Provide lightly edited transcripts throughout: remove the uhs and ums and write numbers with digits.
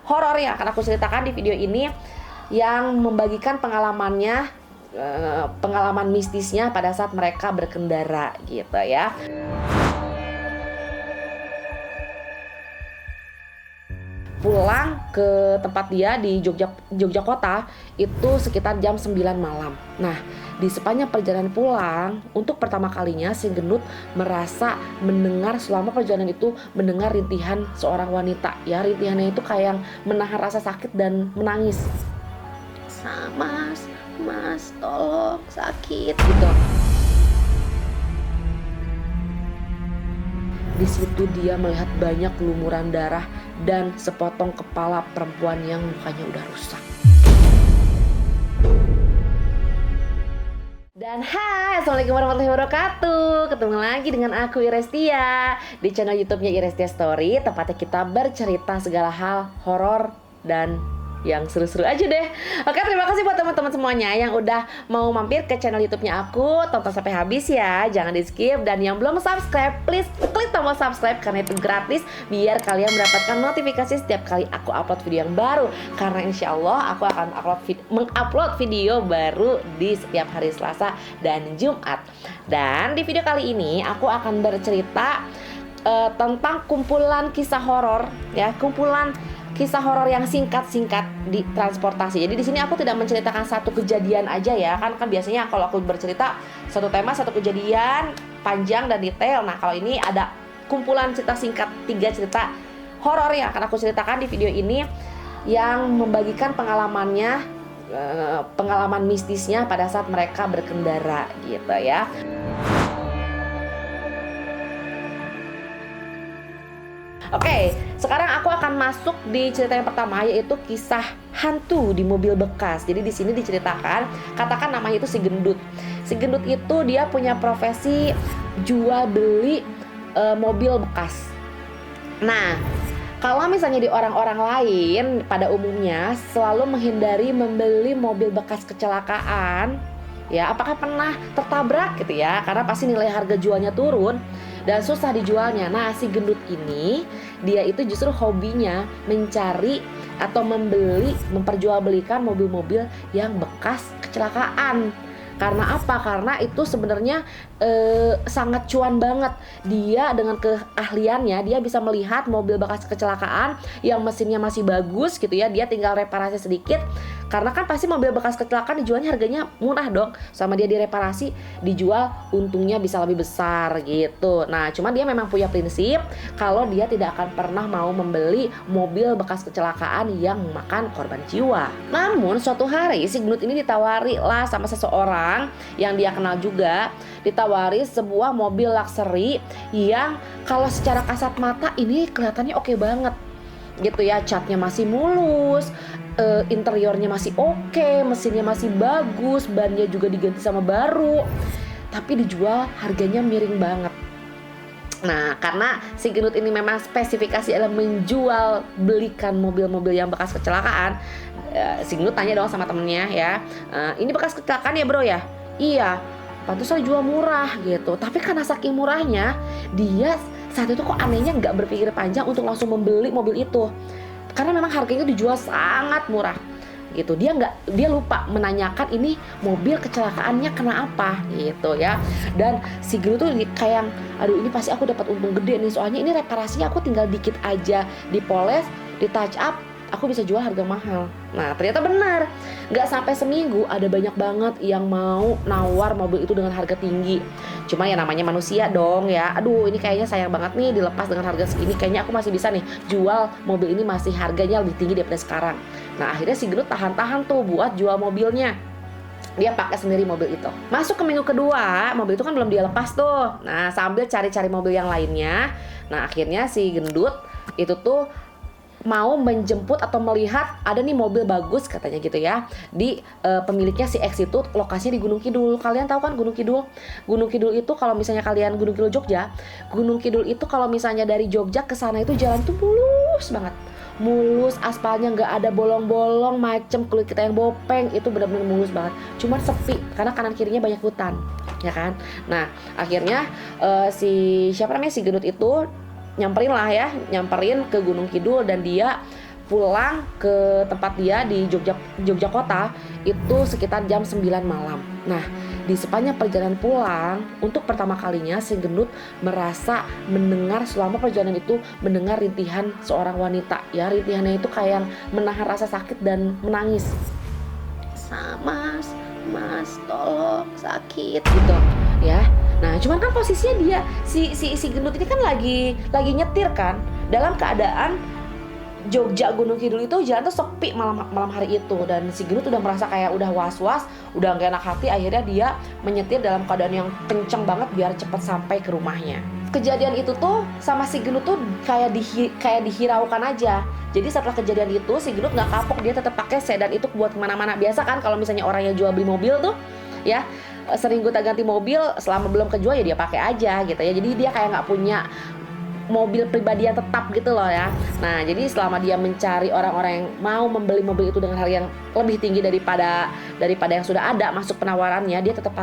horor yang akan aku ceritakan di video ini, yang membagikan pengalamannya, pengalaman mistisnya pada saat mereka berkendara gitu ya. Pulang ke tempat dia di Jogja kota itu sekitar jam 9 malam. Nah, di sepanjang perjalanan pulang, untuk pertama kalinya si gendut merasa mendengar selama perjalanan itu mendengar rintihan seorang wanita. Ya, rintihannya itu kayak menahan rasa sakit dan menangis. Mas, tolong, sakit gitu. Di situ dia melihat banyak lumuran darah dan sepotong kepala perempuan yang mukanya udah rusak. Dan hai, assalamualaikum warahmatullahi wabarakatuh. Ketemu lagi dengan aku Irestia di channel YouTube-nya Irestia Story. Tempatnya kita bercerita segala hal horor dan yang seru-seru aja deh. Oke, terima kasih buat teman-teman semuanya yang udah mau mampir ke channel YouTube-nya aku. Tonton sampai habis ya, jangan di skip. Dan yang belum subscribe, please klik tombol subscribe karena itu gratis, biar kalian mendapatkan notifikasi setiap kali aku upload video yang baru. Karena insya Allah aku akan mengupload video baru di setiap hari Selasa dan Jumat. Dan di video kali ini aku akan bercerita tentang kumpulan kisah horor ya, kumpulan kisah horor yang singkat-singkat di transportasi. Jadi di sini aku tidak menceritakan satu kejadian aja ya. Kan biasanya kalau aku bercerita satu tema, satu kejadian panjang dan detail. Nah, kalau ini ada kumpulan cerita singkat, 3 cerita horor yang akan aku ceritakan di video ini, yang membagikan pengalamannya, pengalaman mistisnya pada saat mereka berkendara gitu ya. Oke, sekarang aku akan masuk di cerita yang pertama, yaitu kisah hantu di mobil bekas. Jadi di sini diceritakan, katakan namanya itu si gendut. Si gendut itu dia punya profesi jual beli mobil bekas. Nah, kalau misalnya di orang-orang lain pada umumnya selalu menghindari membeli mobil bekas kecelakaan, ya, apakah pernah tertabrak gitu ya, karena pasti nilai harga jualnya turun dan susah dijualnya. Nah, si gendut ini dia itu justru hobinya mencari atau membeli, memperjualbelikan mobil-mobil yang bekas kecelakaan. Karena apa? Karena itu sebenarnya sangat cuan banget. Dia dengan keahliannya dia bisa melihat mobil bekas kecelakaan yang mesinnya masih bagus gitu ya. Dia tinggal reparasi sedikit. Karena kan pasti mobil bekas kecelakaan dijualnya harganya murah dong. Sama dia direparasi, dijual untungnya bisa lebih besar gitu. Nah, cuma dia memang punya prinsip kalau dia tidak akan pernah mau membeli mobil bekas kecelakaan yang memakan korban jiwa. Namun suatu hari si gendut ini ditawari lah sama seseorang yang dia kenal juga, ditawari sebuah mobil luxury yang kalau secara kasat mata ini kelihatannya oke banget gitu ya. Catnya masih mulus, interiornya masih oke, mesinnya masih bagus, bannya juga diganti sama baru, tapi dijual harganya miring banget. Nah, karena si gendut ini memang spesifikasi adalah menjual belikan mobil-mobil yang bekas kecelakaan, si gendut tanya dong sama temennya ya, ini bekas kecelakaan ya bro ya? Iya, pantesan jual murah gitu. Tapi karena saking murahnya, dia saat itu kok anehnya nggak berpikir panjang untuk langsung membeli mobil itu, karena memang harganya dijual sangat murah gitu. Dia lupa menanyakan ini mobil kecelakaannya kena apa gitu ya. Dan si Gru tuh kayak, aduh ini pasti aku dapat untung gede nih, soalnya ini reparasinya aku tinggal dikit aja, dipoles, di touch up, aku bisa jual harga mahal. Nah, ternyata benar. Nggak sampai seminggu ada banyak banget yang mau nawar mobil itu dengan harga tinggi. Cuma ya namanya manusia dong ya. Aduh, ini kayaknya sayang banget nih dilepas dengan harga segini. Kayaknya aku masih bisa nih jual mobil ini, masih harganya lebih tinggi daripada sekarang. Nah, akhirnya si Gendut tahan-tahan tuh buat jual mobilnya. Dia pakai sendiri mobil itu. Masuk ke minggu kedua, mobil itu kan belum dia lepas tuh. Nah, sambil cari-cari mobil yang lainnya. Nah, akhirnya si Gendut itu tuh mau menjemput atau melihat ada nih mobil bagus katanya gitu ya, di pemiliknya si X itu, lokasinya di Gunung Kidul. Kalian tahu kan Gunung Kidul? Gunung Kidul itu kalau misalnya kalian Gunung Kidul Jogja, Gunung Kidul itu kalau misalnya dari Jogja ke sana itu jalan tuh mulus banget. Mulus, aspalnya nggak ada bolong-bolong macem kulit kita yang bopeng, itu benar-benar mulus banget. Cuman sepi karena kanan kirinya banyak hutan, ya kan? Nah, akhirnya si Gendut itu nyamperin ke Gunung Kidul dan dia pulang ke tempat dia di Jogja kota itu sekitar jam 9 malam. Nah, di sepanjang perjalanan pulang, untuk pertama kalinya si gendut merasa mendengar selama perjalanan itu mendengar rintihan seorang wanita. Ya, rintihannya itu kayak menahan rasa sakit dan menangis. Mas, tolong, sakit gitu ya. Nah, cuman kan posisinya dia si gendut ini kan lagi nyetir kan, dalam keadaan Jogja Gunung Kidul itu jalan tuh sepi malam hari itu, dan si gendut udah merasa kayak udah was-was, udah gak enak hati. Akhirnya dia menyetir dalam keadaan yang kenceng banget biar cepet sampai ke rumahnya. Kejadian itu tuh sama si gendut tuh kayak dihiraukan aja. Jadi setelah kejadian itu si gendut nggak kapok, dia tetap pakai sedan itu buat kemana-mana. Biasa kan kalau misalnya orang yang jual beli mobil tuh ya sering gonta-ganti mobil, selama belum kejual ya dia pakai aja gitu ya. Jadi dia kayak nggak punya mobil pribadi yang tetap gitu loh ya. Nah, jadi selama dia mencari orang-orang yang mau membeli mobil itu dengan harga yang lebih tinggi daripada yang sudah ada masuk penawarannya, dia tetap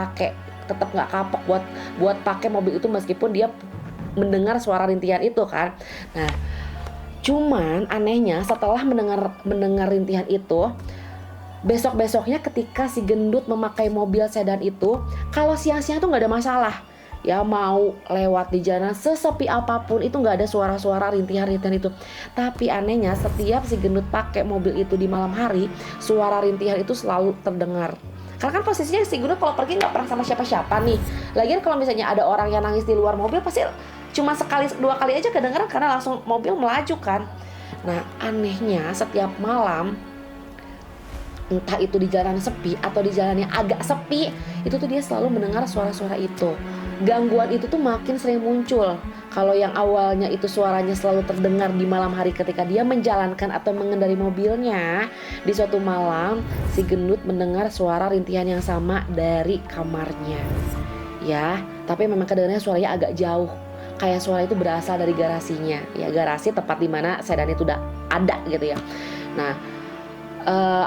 nggak kapok buat pakai mobil itu meskipun dia mendengar suara rintihan itu kan. Nah, cuman anehnya setelah mendengar rintihan itu, besok-besoknya ketika si gendut memakai mobil sedan itu, kalau siang-siang tuh nggak ada masalah. Ya, mau lewat di jalan sesepi apapun itu nggak ada suara-suara rintihan-rintihan itu. Tapi anehnya setiap si gendut pakai mobil itu di malam hari, suara rintihan itu selalu terdengar. Karena kan posisinya si gendut kalau pergi nggak pernah sama siapa-siapa nih. Lagian kalau misalnya ada orang yang nangis di luar mobil, pasti cuma sekali dua kali aja kedengeran karena langsung mobil melaju kan. Nah, anehnya setiap malam, entah itu di jalan sepi atau di jalan yang agak sepi, itu tuh dia selalu mendengar suara-suara itu. Gangguan itu tuh makin sering muncul. Kalau yang awalnya itu suaranya selalu terdengar di malam hari ketika dia menjalankan atau mengendari mobilnya, di suatu malam si gendut mendengar suara rintihan yang sama dari kamarnya. Ya, tapi memang kedengarannya suaranya agak jauh. Kayak suara itu berasal dari garasinya. Ya, garasi tempat di mana sedan itu udah ada gitu ya. Nah,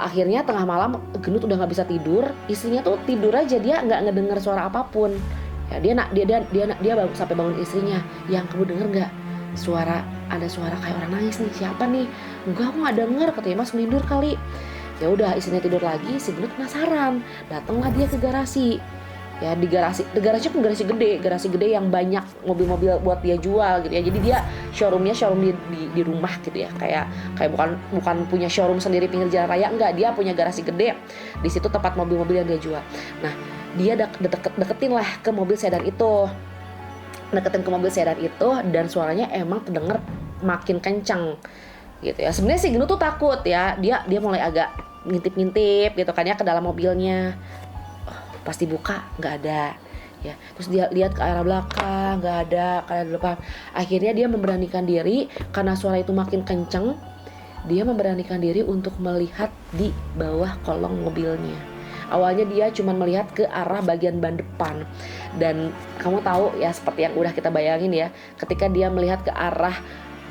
akhirnya tengah malam gendut udah nggak bisa tidur. Istrinya tuh tidur aja, dia nggak ngedengar suara apapun. Ya, dia baru sampai bangun istrinya. Yang kamu denger nggak ada suara kayak orang nangis nih? Siapa nih? Enggak, aku nggak denger, katanya mas ngelindur kali. Ya udah, istrinya tidur lagi. Si gendut penasaran, datanglah dia ke garasi. Ya, di garasi kan garasi gede yang banyak mobil-mobil buat dia jual gitu ya. Jadi dia showroom di rumah gitu ya. Kayak bukan punya showroom sendiri pinggir jalan raya, enggak, dia punya garasi gede. Di situ tempat mobil-mobil yang dia jual. Nah, dia deketin lah ke mobil sedan itu. Dan suaranya emang terdengar makin kencang gitu ya. Sebenarnya si gendut tuh takut ya. Dia mulai agak ngintip-ngintip gitu kan ya ke dalam mobilnya. Pasti buka, nggak ada ya. Terus dia lihat ke arah belakang, nggak ada, kayak depan. Akhirnya dia memberanikan diri karena suara itu makin kenceng. Dia memberanikan diri untuk melihat di bawah kolong mobilnya. Awalnya dia cuma melihat ke arah bagian ban depan. Dan kamu tahu ya, seperti yang udah kita bayangin ya, ketika dia melihat ke arah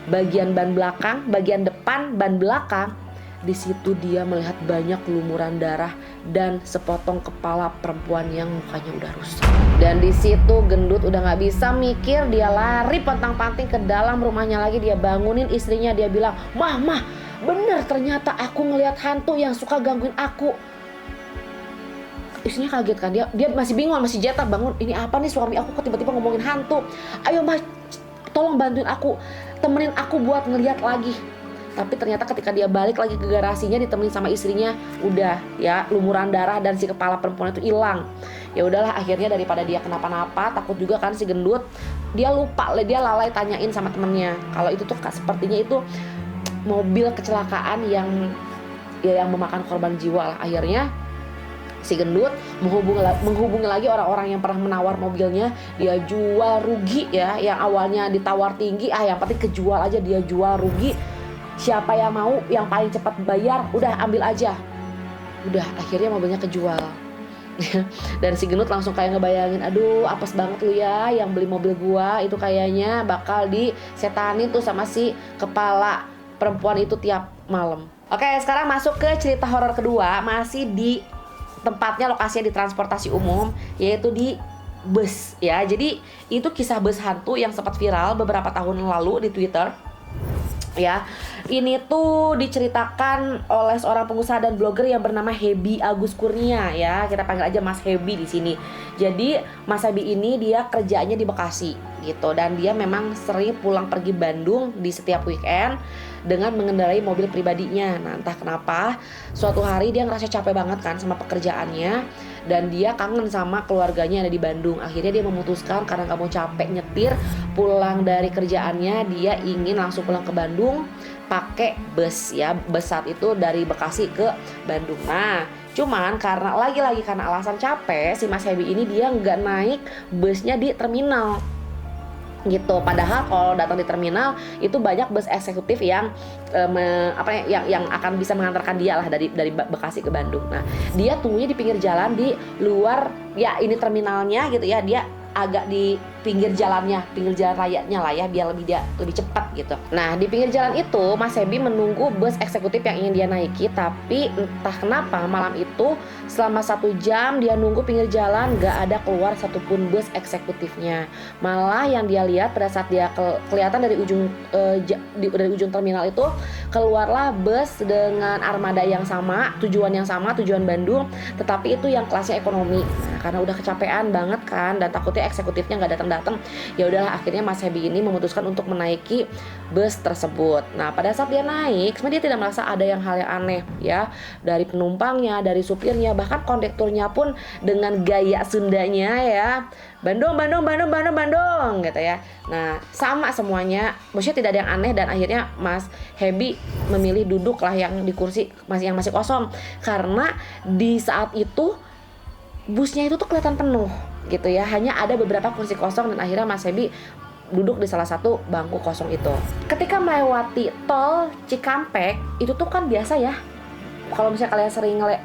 bagian ban belakang, bagian depan, ban belakang, di situ dia melihat banyak lumuran darah dan sepotong kepala perempuan yang mukanya udah rusak. Dan di situ gendut udah nggak bisa mikir, dia lari pontang-panting ke dalam rumahnya lagi. Dia bangunin istrinya, dia bilang, mah, bener ternyata aku ngelihat hantu yang suka gangguin aku. Istrinya kaget kan, dia masih bingung, masih jatah bangun. Ini apa nih, suami aku kok tiba-tiba ngomongin hantu. Ayo mas, tolong bantuin aku, temenin aku buat ngelihat lagi. Tapi ternyata ketika dia balik lagi ke garasinya ditemenin sama istrinya, udah ya lumuran darah dan si kepala perempuan itu hilang. Ya udahlah, akhirnya daripada dia kenapa-napa, takut juga kan si gendut, dia lalai tanyain sama temennya kalau itu tuh sepertinya itu mobil kecelakaan yang memakan korban jiwa lah. Akhirnya si gendut menghubungi lagi orang-orang yang pernah menawar mobilnya. Dia jual rugi ya, yang awalnya ditawar tinggi, yang penting kejual aja, dia jual rugi. Siapa yang mau, yang paling cepat bayar, udah ambil aja. Udah, akhirnya mobilnya kejual. Dan si gendut langsung kayak ngebayangin, aduh apes banget lu ya yang beli mobil gua, itu kayaknya bakal disetanin tuh sama si kepala perempuan itu tiap malam. Oke, sekarang masuk ke cerita horor kedua, masih di tempatnya, lokasinya di transportasi umum, yaitu di bus ya. Jadi itu kisah bus hantu yang sempat viral beberapa tahun lalu di Twitter. ya. Ini tuh diceritakan oleh seorang pengusaha dan blogger yang bernama Hebi Agus Kurnia, ya. Kita panggil aja Mas Hebi di sini. Jadi Mas Hebi ini dia kerjanya di Bekasi gitu, dan dia memang sering pulang pergi Bandung di setiap weekend dengan mengendarai mobil pribadinya. Nah, entah kenapa suatu hari dia ngerasa capek banget kan sama pekerjaannya, dan dia kangen sama keluarganya yang ada di Bandung. Akhirnya dia memutuskan karena gak mau capek nyetir pulang dari kerjaannya, dia ingin langsung pulang ke Bandung pakai bus, ya. Bus saat itu dari Bekasi ke Bandung. Nah, cuman karena lagi-lagi karena alasan capek, si Mas Hebi ini dia nggak naik busnya di terminal gitu. Padahal kalau datang di terminal itu banyak bus eksekutif yang yang akan bisa mengantarkan dia lah dari Bekasi ke Bandung. Nah, dia tunggunya di pinggir jalan di luar, ya ini terminalnya gitu ya, dia agak di pinggir jalan rayanya lah ya, biar lebih cepat gitu. Nah, di pinggir jalan itu Mas Hebi menunggu bus eksekutif yang ingin dia naiki, tapi entah kenapa malam itu selama 1 jam dia nunggu pinggir jalan gak ada keluar satupun bus eksekutifnya. Malah yang dia lihat pada saat dia kelihatan dari ujung terminal itu keluarlah bus dengan armada yang sama, tujuan Bandung, tetapi itu yang kelasnya ekonomi. Nah, karena udah kecapean banget kan dan takutnya eksekutifnya nggak datang, ya udahlah akhirnya Mas Hebi ini memutuskan untuk menaiki bus tersebut. Nah, pada saat dia naik, sebenarnya dia tidak merasa ada hal yang aneh ya, dari penumpangnya, dari supirnya, bahkan kondekturnya pun dengan gaya Sundanya ya, Bandung gitu ya. Nah, sama semuanya, maksudnya tidak ada yang aneh, dan akhirnya Mas Hebi memilih duduk lah yang di kursi yang masih kosong, karena di saat itu busnya itu tuh kelihatan penuh gitu ya, hanya ada beberapa kursi kosong, dan akhirnya Mas Hebi duduk di salah satu bangku kosong itu. Ketika melewati tol Cikampek, itu tuh kan biasa ya, kalau misalnya kalian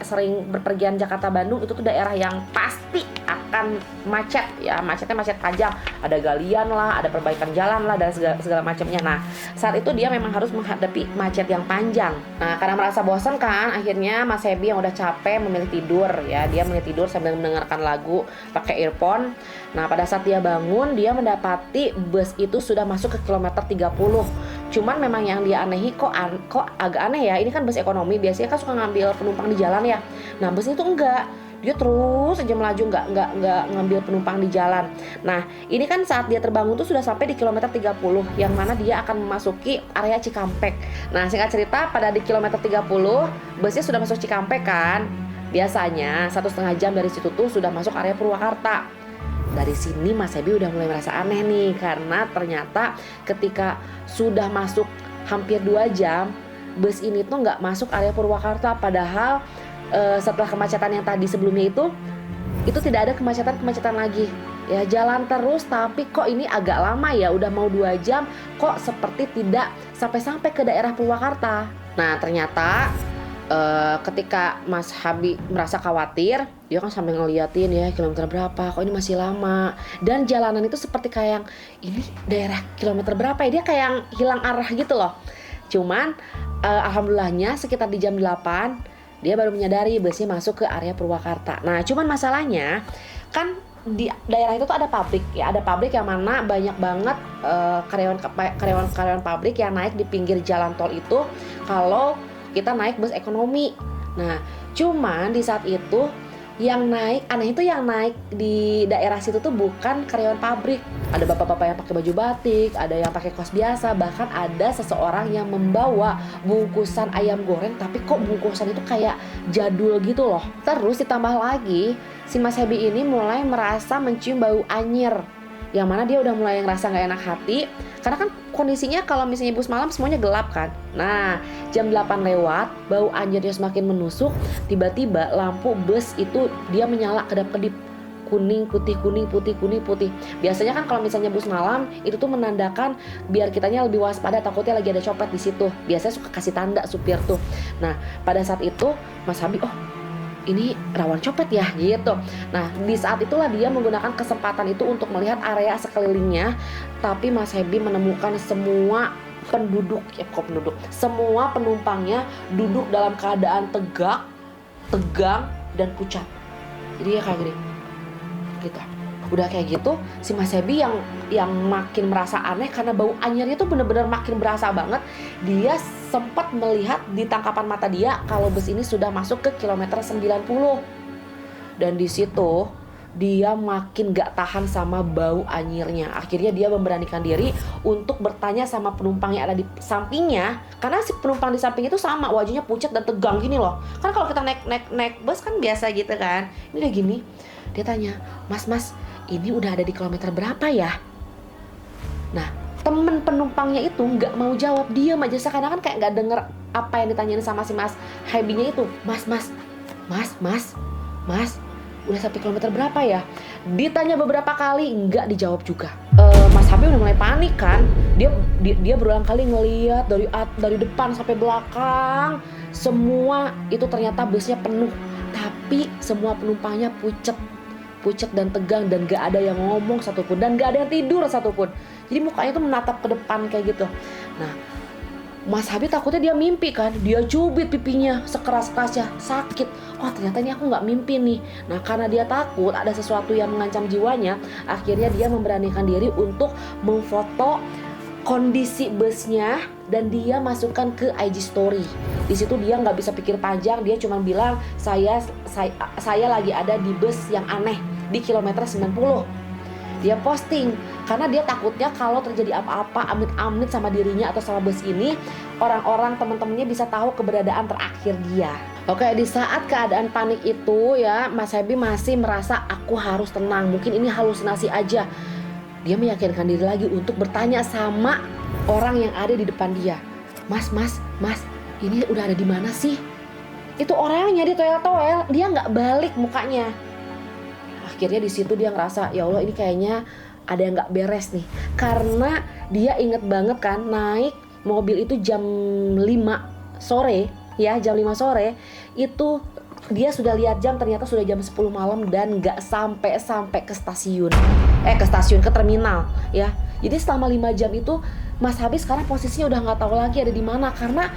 sering berpergian Jakarta Bandung, itu tuh daerah yang pasti akan macet ya, macetnya macet panjang, ada galian lah, ada perbaikan jalan lah, dan segala macamnya. Nah, saat itu dia memang harus menghadapi macet yang panjang. Nah, karena merasa bosan kan, akhirnya Mas Hebi yang udah capek memilih tidur ya, dia memilih tidur sambil mendengarkan lagu pakai earphone. Nah, pada saat dia bangun, dia mendapati bus itu sudah masuk ke kilometer 30. Cuman memang yang dia anehi, kok agak aneh ya, ini kan bus ekonomi, biasanya kan suka ngambil penumpang di jalan ya. Nah, bus itu enggak, dia terus aja melaju, nggak ngambil penumpang di jalan. Nah, ini kan saat dia terbangun tuh sudah sampai di kilometer 30, yang mana dia akan memasuki area Cikampek. Nah, singkat cerita, pada di kilometer 30 busnya sudah masuk Cikampek kan. Biasanya 1,5 jam dari situ tuh sudah masuk area Purwakarta. Dari sini Mas Hebi udah mulai merasa aneh nih, karena ternyata ketika sudah masuk hampir 2 jam, bus ini tuh nggak masuk area Purwakarta. Padahal setelah kemacetan yang tadi sebelumnya itu tidak ada kemacetan lagi ya, jalan terus, tapi kok ini agak lama ya, udah mau 2 jam kok seperti tidak sampai ke daerah Purwakarta. Nah, ternyata ketika Mas Hebi merasa khawatir, dia kan sampai ngeliatin ya kilometer berapa, kok ini masih lama, dan jalanan itu seperti kayak ini daerah kilometer berapa ya, dia kayak hilang arah gitu loh. Cuman alhamdulillahnya sekitar di jam 8 dia baru menyadari busnya masuk ke area Purwakarta. Nah, cuman masalahnya kan di daerah itu tuh ada pabrik ya, ada pabrik yang mana banyak banget karyawan pabrik yang naik di pinggir jalan tol itu kalau kita naik bus ekonomi. Nah, cuman di saat itu yang naik, aneh itu yang naik di daerah situ tuh bukan karyawan pabrik. Ada bapak-bapak yang pakai baju batik, ada yang pakai kaos biasa, bahkan ada seseorang yang membawa bungkusan ayam goreng, tapi kok bungkusan itu kayak jadul gitu loh. Terus ditambah lagi, si Mas Hebi ini mulai merasa mencium bau anyir, yang mana dia udah mulai ngerasa gak enak hati, karena kan kondisinya kalau misalnya bus malam semuanya gelap kan. Nah, jam 8 lewat, bau anyirnya semakin menusuk. Tiba-tiba lampu bus itu dia menyala kedap-kedip, kuning putih, kuning putih, kuning putih. Biasanya kan kalau misalnya bus malam itu tuh menandakan biar kitanya lebih waspada, takutnya lagi ada copet di situ. Biasanya suka kasih tanda supir tuh. Nah, pada saat itu Mas Hebi, oh ini rawan copet ya gitu. Nah, di saat itulah dia menggunakan kesempatan itu untuk melihat area sekelilingnya, tapi Mas Hebi menemukan semua semua penumpangnya duduk dalam keadaan tegang dan pucat. Jadi ya kayak gini gitu. Udah kayak gitu, si Mas Habi yang makin merasa aneh karena bau anyirnya tuh bener-bener makin berasa banget. Dia sempat melihat di tangkapan mata dia kalau bus ini sudah masuk ke kilometer 90. Dan di situ dia makin gak tahan sama bau anyirnya. Akhirnya dia memberanikan diri untuk bertanya sama penumpang yang ada di sampingnya. Karena si penumpang di samping itu sama, wajahnya pucat dan tegang gini loh. Kan kalau kita naik bus kan biasa gitu kan. Ini udah gini. Dia tanya, mas, ini udah ada di kilometer berapa ya? Nah, temen penumpangnya itu nggak mau jawab, diam aja, seakan-akan kayak nggak denger apa yang ditanyain sama si Mas Habinya itu. Mas, udah sampai kilometer berapa ya? Ditanya beberapa kali nggak dijawab juga. Mas Habi udah mulai panik kan. Dia berulang kali ngeliat dari depan sampai belakang, semua itu ternyata busnya penuh, tapi semua penumpangnya pucet dan tegang, dan gak ada yang ngomong satupun, dan gak ada yang tidur satupun. Jadi mukanya tuh menatap ke depan kayak gitu. Nah, Mas Habi takutnya dia mimpi kan, dia cubit pipinya sekeras-kerasnya, sakit. Oh, ternyata ini aku gak mimpi nih. Nah, karena dia takut ada sesuatu yang mengancam jiwanya, akhirnya dia memberanikan diri untuk memfoto kondisi busnya dan dia masukkan ke IG story. Di situ dia nggak bisa pikir panjang, dia cuma bilang saya lagi ada di bus yang aneh di kilometer 90. Dia posting karena dia takutnya kalau terjadi apa-apa amit-amit sama dirinya atau sama bus ini, orang-orang teman-temannya bisa tahu keberadaan terakhir dia. Oke, di saat keadaan panik itu ya, Mas Habi masih merasa aku harus tenang, mungkin ini halusinasi aja. Dia meyakinkan diri lagi untuk bertanya sama orang yang ada di depan dia. Mas, ini udah ada di mana sih? Itu orangnya di toel-toel, dia nggak balik mukanya. Akhirnya di situ dia ngerasa, ya Allah, ini kayaknya ada yang nggak beres nih. Karena dia inget banget kan naik mobil itu jam 5 sore, ya jam 5 sore itu. Dia sudah lihat jam, ternyata sudah jam 10 malam dan gak sampai ke stasiun. Ke terminal ya. Jadi selama 5 jam itu Mas Habi sekarang posisinya udah gak tahu lagi ada di mana, karena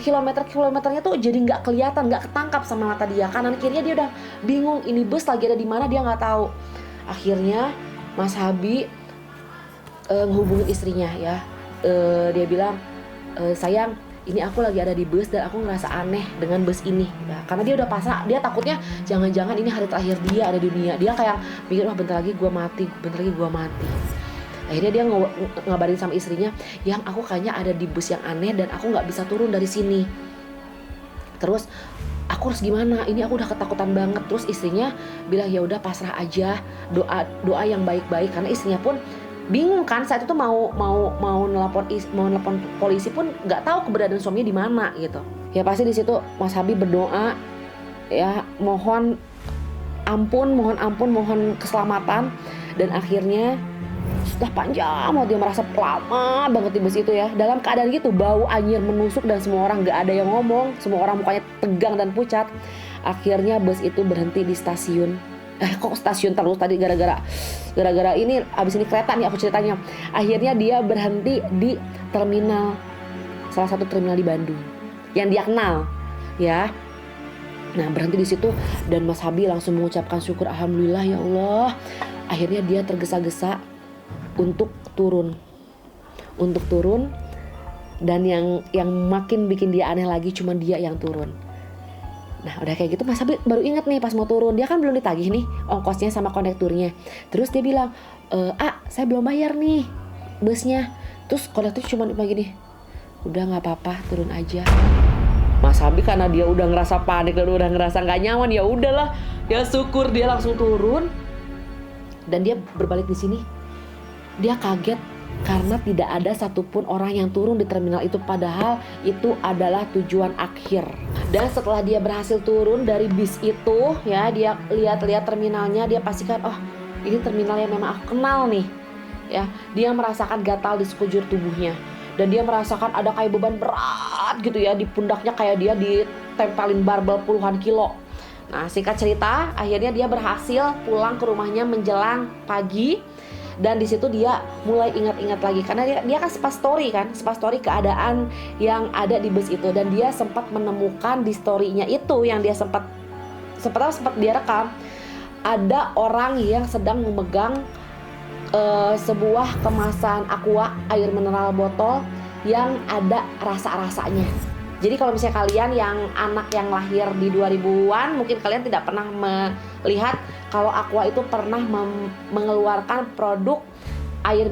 kilometernya tuh jadi gak kelihatan, gak ketangkap sama mata dia. Kanan kirinya dia udah bingung, ini bus lagi ada di mana dia gak tahu. Akhirnya Mas Habi ngehubungin istrinya ya. Dia bilang, sayang, ini aku lagi ada di bus dan aku ngerasa aneh dengan bus ini ya, karena dia udah pasrah. Dia takutnya jangan-jangan ini hari terakhir dia ada di dunia. Dia kayak mikir, wah bentar lagi gue mati. Akhirnya dia ngabarin sama istrinya, yang aku kayaknya ada di bus yang aneh dan aku nggak bisa turun dari sini. Terus aku harus gimana? Ini aku udah ketakutan banget. Terus istrinya bilang, ya udah pasrah aja, doa yang baik-baik, karena istrinya pun bingung kan saat itu mau nelpon polisi pun nggak tahu keberadaan suaminya di mana gitu. Ya pasti di situ Mas Habi berdoa ya, mohon ampun, mohon keselamatan. Dan akhirnya setelah panjang dia merasa lama banget di bus itu ya, dalam keadaan gitu, bau anyir menusuk dan semua orang nggak ada yang ngomong, semua orang mukanya tegang dan pucat. Akhirnya bus itu berhenti di stasiun. Kok stasiun terus tadi, gara-gara ini abis ini kereta nih aku ceritanya. Akhirnya dia berhenti di terminal, salah satu terminal di Bandung yang dia kenal ya. Nah, berhenti di situ dan Mas Habi langsung mengucapkan syukur, alhamdulillah ya Allah. Akhirnya dia tergesa-gesa untuk turun dan yang makin bikin dia aneh lagi cuma dia yang turun. Nah udah kayak gitu Mas Habi baru inget nih pas mau turun, dia kan belum ditagih nih ongkosnya sama kondekturnya. Terus dia bilang, saya belum bayar nih busnya. Terus kondektur cuma gini, udah gak apa-apa, turun aja. Mas Habi karena dia udah ngerasa panik dan udah ngerasa gak nyaman, ya udahlah, ya syukur dia langsung turun. Dan dia berbalik di sini, dia kaget karena tidak ada satupun orang yang turun di terminal itu, padahal itu adalah tujuan akhir. Dan setelah dia berhasil turun dari bis itu ya, dia lihat-lihat terminalnya, dia pastikan, oh ini terminal yang memang aku kenal nih ya. Dia merasakan gatal di sekujur tubuhnya dan dia merasakan ada kayak beban berat gitu ya di pundaknya, kayak dia ditempelin barbel puluhan kilo. Nah singkat cerita, akhirnya dia berhasil pulang ke rumahnya menjelang pagi. Dan di situ dia mulai ingat-ingat lagi karena dia kan sempat story keadaan yang ada di bus itu, dan dia sempat menemukan di story-nya itu yang dia sempat dia rekam, ada orang yang sedang memegang sebuah kemasan aqua air mineral botol yang ada rasa-rasanya. Jadi kalau misalnya kalian yang anak yang lahir di 2000-an, mungkin kalian tidak pernah melihat kalau aqua itu pernah mengeluarkan produk air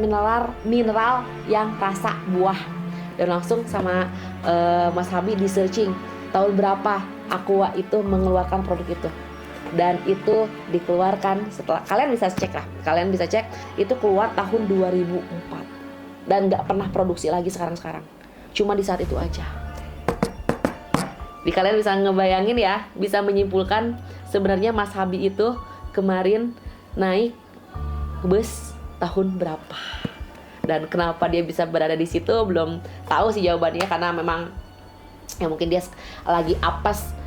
mineral yang rasa buah. Dan langsung sama Mas Habi di searching tahun berapa aqua itu mengeluarkan produk itu. Dan itu dikeluarkan setelah, kalian bisa cek itu keluar tahun 2004 dan nggak pernah produksi lagi sekarang, cuma di saat itu aja. Jadi kalian bisa ngebayangin ya, bisa menyimpulkan sebenarnya Mas Habi itu kemarin naik bus tahun berapa dan kenapa dia bisa berada di situ belum tahu sih jawabannya, karena memang ya mungkin dia lagi apes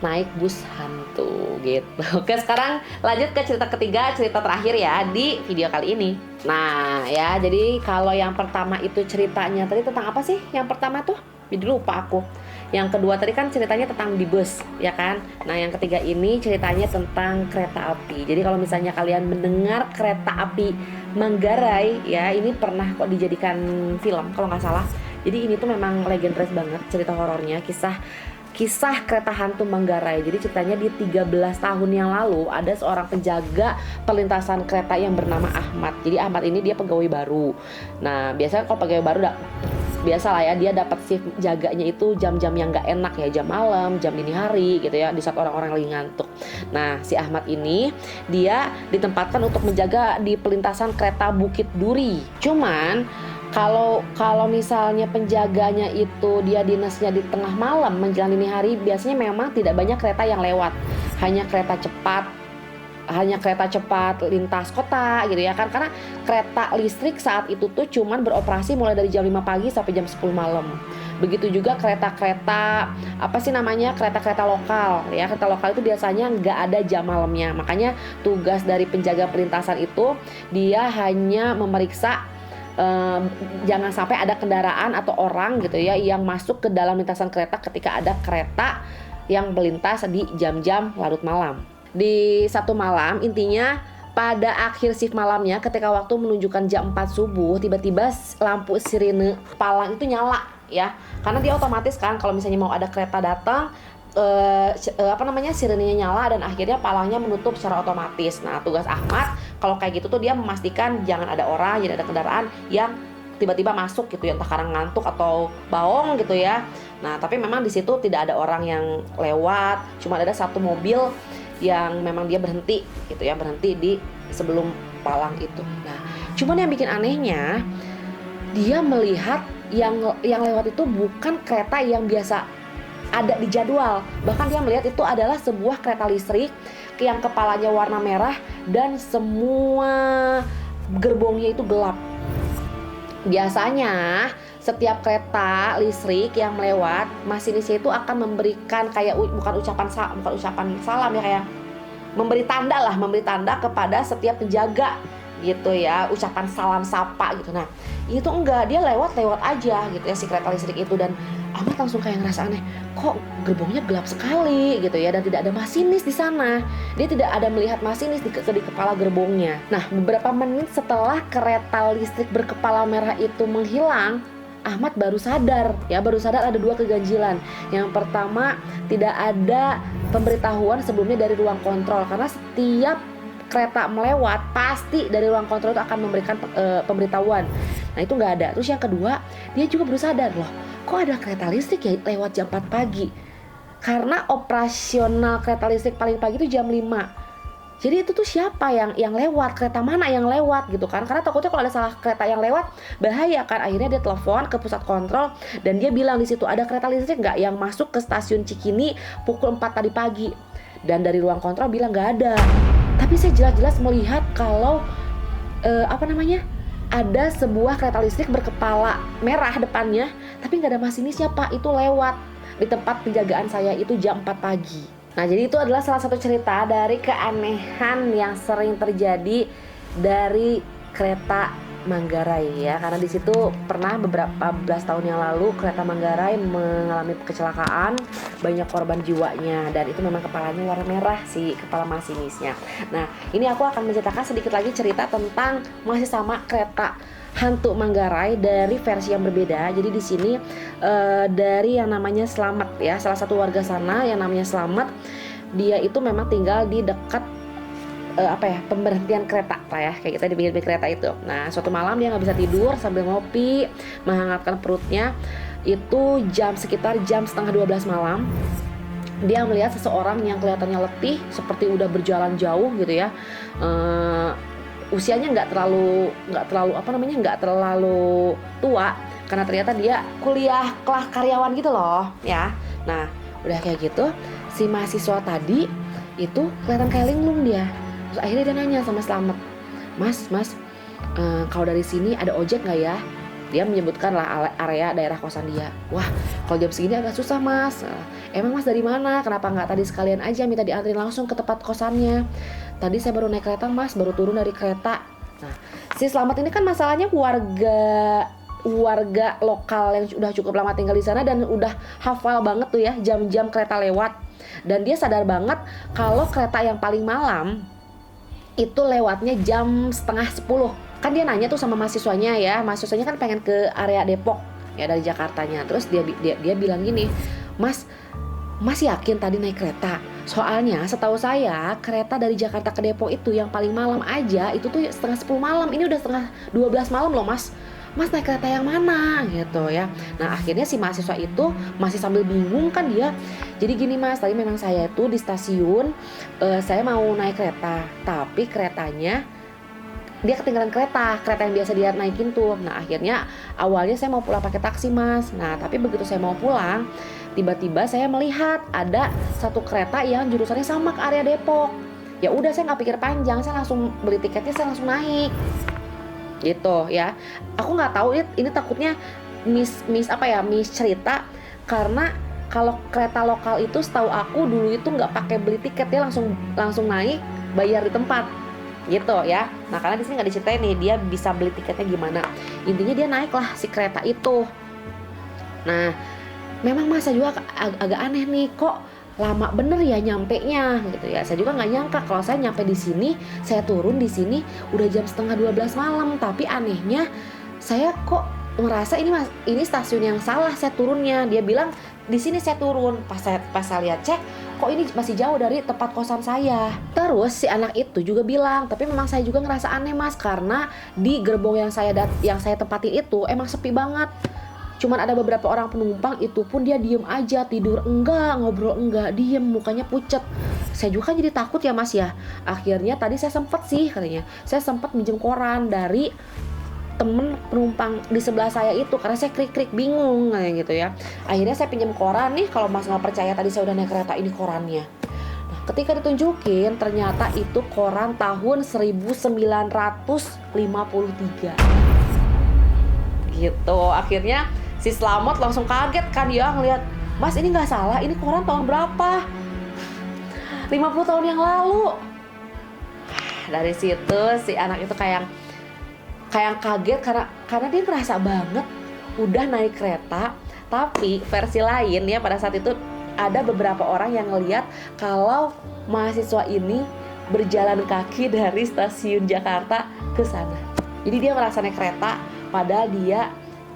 naik bus hantu gitu. Oke, sekarang lanjut ke cerita ketiga, cerita terakhir ya di video kali ini. Nah ya, jadi kalau yang pertama itu ceritanya tadi tentang apa sih? Yang pertama tuh, jadi lupa aku. Yang kedua tadi kan ceritanya tentang di bus, ya kan? Nah yang ketiga ini ceritanya tentang kereta api. Jadi kalau misalnya kalian mendengar kereta api Manggarai ya, ini pernah kok dijadikan film kalau nggak salah. Jadi ini tuh memang legendaris banget cerita horornya, kisah kereta hantu Manggarai. Jadi ceritanya di 13 tahun yang lalu ada seorang penjaga perlintasan kereta yang bernama Ahmad. Jadi Ahmad ini dia pegawai baru. Nah biasanya kalau pegawai baru biasa lah ya, dia dapat shift jaganya itu jam-jam yang gak enak ya, jam malam, jam dini hari gitu ya, di saat orang-orang lagi ngantuk. Nah si Ahmad ini dia ditempatkan untuk menjaga di perlintasan kereta Bukit Duri. Cuman kalau misalnya penjaganya itu dia dinasnya di tengah malam menjelang dini hari, biasanya memang tidak banyak kereta yang lewat, hanya kereta cepat lintas kota gitu ya kan, karena kereta listrik saat itu tuh cuman beroperasi mulai dari jam 5 pagi sampai jam 10 malam. Begitu juga kereta-kereta kereta-kereta lokal ya, kereta lokal itu biasanya nggak ada jam malamnya. Makanya tugas dari penjaga perlintasan itu dia hanya memeriksa jangan sampai ada kendaraan atau orang gitu ya yang masuk ke dalam lintasan kereta ketika ada kereta yang melintas di jam-jam larut malam. Di satu malam, intinya pada akhir shift malamnya ketika waktu menunjukkan jam 4 subuh, tiba-tiba lampu sirine palang itu nyala ya, karena dia otomatis kan kalau misalnya mau ada kereta datang sirenenya nyala dan akhirnya palangnya menutup secara otomatis. Nah tugas Ahmad kalau kayak gitu tuh dia memastikan jangan ada orang, jangan ada kendaraan yang tiba-tiba masuk gitu ya, entah karena ngantuk atau baong gitu ya. Nah tapi memang di situ tidak ada orang yang lewat, cuma ada satu mobil yang memang dia berhenti gitu ya, berhenti di sebelum palang itu. Nah cuman yang bikin anehnya, dia melihat yang lewat itu bukan kereta yang biasa ada di jadwal. Bahkan dia melihat itu adalah sebuah kereta listrik yang kepalanya warna merah dan semua gerbongnya itu gelap. Biasanya setiap kereta listrik yang melewat, masinisnya itu akan memberikan kayak bukan ucapan salam ya, kayak memberi tanda kepada setiap penjaga gitu ya, ucapan salam sapa gitu. Nah itu enggak, dia lewat aja gitu ya si kereta listrik itu. Dan Ahmad langsung kayak ngerasa aneh, kok gerbongnya gelap sekali gitu ya, dan tidak ada masinis di sana. Dia tidak ada melihat masinis di kepala gerbongnya. Nah beberapa menit setelah kereta listrik berkepala merah itu menghilang, Ahmad baru sadar ada dua keganjilan. Yang pertama, tidak ada pemberitahuan sebelumnya dari ruang kontrol, karena setiap kereta melewat pasti dari ruang kontrol itu akan memberikan pemberitahuan. Nah itu nggak ada. Terus yang kedua, dia juga baru sadar, loh kok ada kereta listrik ya lewat jam 4 pagi, karena operasional kereta listrik paling pagi itu jam 5. Jadi itu tuh siapa yang lewat, kereta mana yang lewat gitu kan, karena takutnya kalau ada salah kereta yang lewat bahaya kan. Akhirnya dia telepon ke pusat kontrol dan dia bilang di situ, ada kereta listrik nggak yang masuk ke stasiun Cikini pukul 4 tadi pagi. Dan dari ruang kontrol bilang nggak ada. Tapi saya jelas-jelas melihat kalau ada sebuah kereta listrik berkepala merah depannya, tapi nggak ada masinisnya Pak. Itu lewat di tempat penjagaan saya itu jam 4 pagi. Nah jadi itu adalah salah satu cerita dari keanehan yang sering terjadi dari kereta Manggarai ya, karena di situ pernah beberapa belas tahun yang lalu kereta Manggarai mengalami kecelakaan, banyak korban jiwanya, dan itu memang kepalanya warna merah si kepala masinisnya. Nah, ini aku akan menceritakan sedikit lagi cerita tentang masih sama kereta hantu Manggarai dari versi yang berbeda. Jadi di sini dari yang namanya Slamet ya, salah satu warga sana yang namanya Slamet, dia itu memang tinggal di dekat pemberhentian kereta lah ya, kayak kita di pinggir kereta itu. Nah, suatu malam dia nggak bisa tidur sambil ngopi, menghangatkan perutnya. Itu sekitar jam setengah 12 malam. Dia melihat seseorang yang kelihatannya letih, seperti udah berjalan jauh gitu ya. Usianya nggak terlalu tua, karena ternyata dia kuliah kelas karyawan gitu loh ya. Nah, udah kayak gitu, si mahasiswa tadi itu kelihatan kayak linglung dia. Terus akhirnya dia nanya sama Slamet, Mas, kalau dari sini ada ojek nggak ya? Dia menyebutkan lah area daerah kosan dia. Wah, kalau jam segini agak susah mas. Emang mas dari mana? Kenapa nggak tadi sekalian aja minta dianterin langsung ke tempat kosannya? Tadi saya baru naik kereta mas, baru turun dari kereta. Nah, si Slamet ini kan masalahnya warga lokal yang udah cukup lama tinggal di sana dan udah hafal banget tuh ya jam-jam kereta lewat. Dan dia sadar banget kalau kereta yang paling malam itu lewatnya jam setengah 10. Kan dia nanya tuh sama mahasiswanya ya, mahasiswanya kan pengen ke area Depok ya dari Jakartanya. Terus dia bilang gini, Mas yakin tadi naik kereta? Soalnya setahu saya kereta dari Jakarta ke Depok itu yang paling malam aja itu tuh setengah 10 malam. Ini udah setengah 12 malam loh mas. Mas naik kereta yang mana gitu ya. Nah akhirnya si mahasiswa itu masih sambil bingung kan dia. Jadi gini mas, tadi memang saya itu di stasiun, saya mau naik kereta, tapi keretanya dia ketinggalan kereta yang biasa dia naikin tuh. Nah akhirnya awalnya saya mau pulang pakai taksi mas. Nah tapi begitu saya mau pulang, tiba-tiba saya melihat ada satu kereta yang jurusannya sama ke area Depok. Ya udah saya nggak pikir panjang, saya langsung beli tiketnya, saya langsung naik gitu ya. Aku nggak tahu ini takutnya miss cerita, karena kalau kereta lokal itu setahu aku dulu itu nggak pakai beli tiket, dia langsung naik bayar di tempat gitu ya. Nah karena di sini nggak diceritain nih dia bisa beli tiketnya gimana. Intinya dia naik lah si kereta itu. Nah memang masa juga agak aneh nih, kok lama bener ya nyampe nya gitu ya. Saya juga nggak nyangka kalau saya nyampe di sini, saya turun di sini udah jam setengah 12 malam. Tapi anehnya saya kok merasa ini stasiun yang salah saya turunnya. Dia bilang di sini saya turun. Pas saya lihat cek, kok ini masih jauh dari tempat kosan saya. Terus si anak itu juga bilang, tapi memang saya juga ngerasa aneh mas, karena di gerbong yang saya tempatin itu emang sepi banget. Cuman ada beberapa orang penumpang, itu pun dia diem aja, tidur enggak, ngobrol enggak, diem, mukanya pucet. Saya juga kan jadi takut ya mas ya. Akhirnya tadi saya sempat minjem koran dari temen penumpang di sebelah saya itu, karena saya krik bingung kayak gitu ya. Akhirnya saya pinjam koran nih, kalau mas nggak percaya tadi saya udah naik kereta, ini korannya. Nah, ketika ditunjukin ternyata itu koran tahun 1953 gitu. Akhirnya si Slamet langsung kaget kan ya ngeliat, mas ini nggak salah, ini koran tahun berapa? 50 tahun yang lalu. Dari situ si anak itu kayak kaget karena dia ngerasa banget udah naik kereta. Tapi versi lain ya, pada saat itu ada beberapa orang yang ngeliat kalau mahasiswa ini berjalan kaki dari stasiun Jakarta ke sana. Jadi dia merasa naik kereta, padahal dia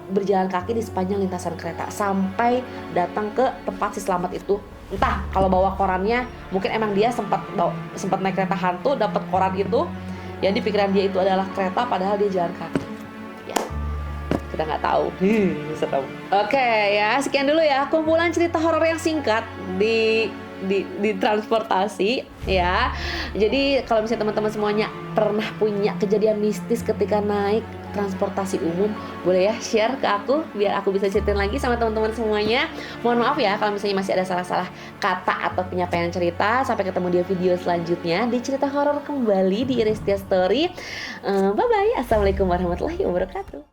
berjalan kaki di sepanjang lintasan kereta sampai datang ke tempat si Slamet itu. Entah kalau bawa korannya, mungkin emang dia sempat naik kereta hantu, dapat koran itu, yang di pikiran dia itu adalah kereta, padahal dia jalan kaki. Ya, kita nggak tahu. Serem. Oke ya, sekian dulu ya kumpulan cerita horor yang singkat di transportasi ya. Jadi kalau misalnya teman-teman semuanya pernah punya kejadian mistis ketika naik transportasi umum, boleh ya share ke aku biar aku bisa ceritain lagi sama teman-teman semuanya. Mohon maaf ya kalau misalnya masih ada salah-salah kata atau penyampaian cerita. Sampai ketemu di video selanjutnya di cerita horor kembali di Iristia Story. Bye bye. Assalamualaikum warahmatullahi wabarakatuh.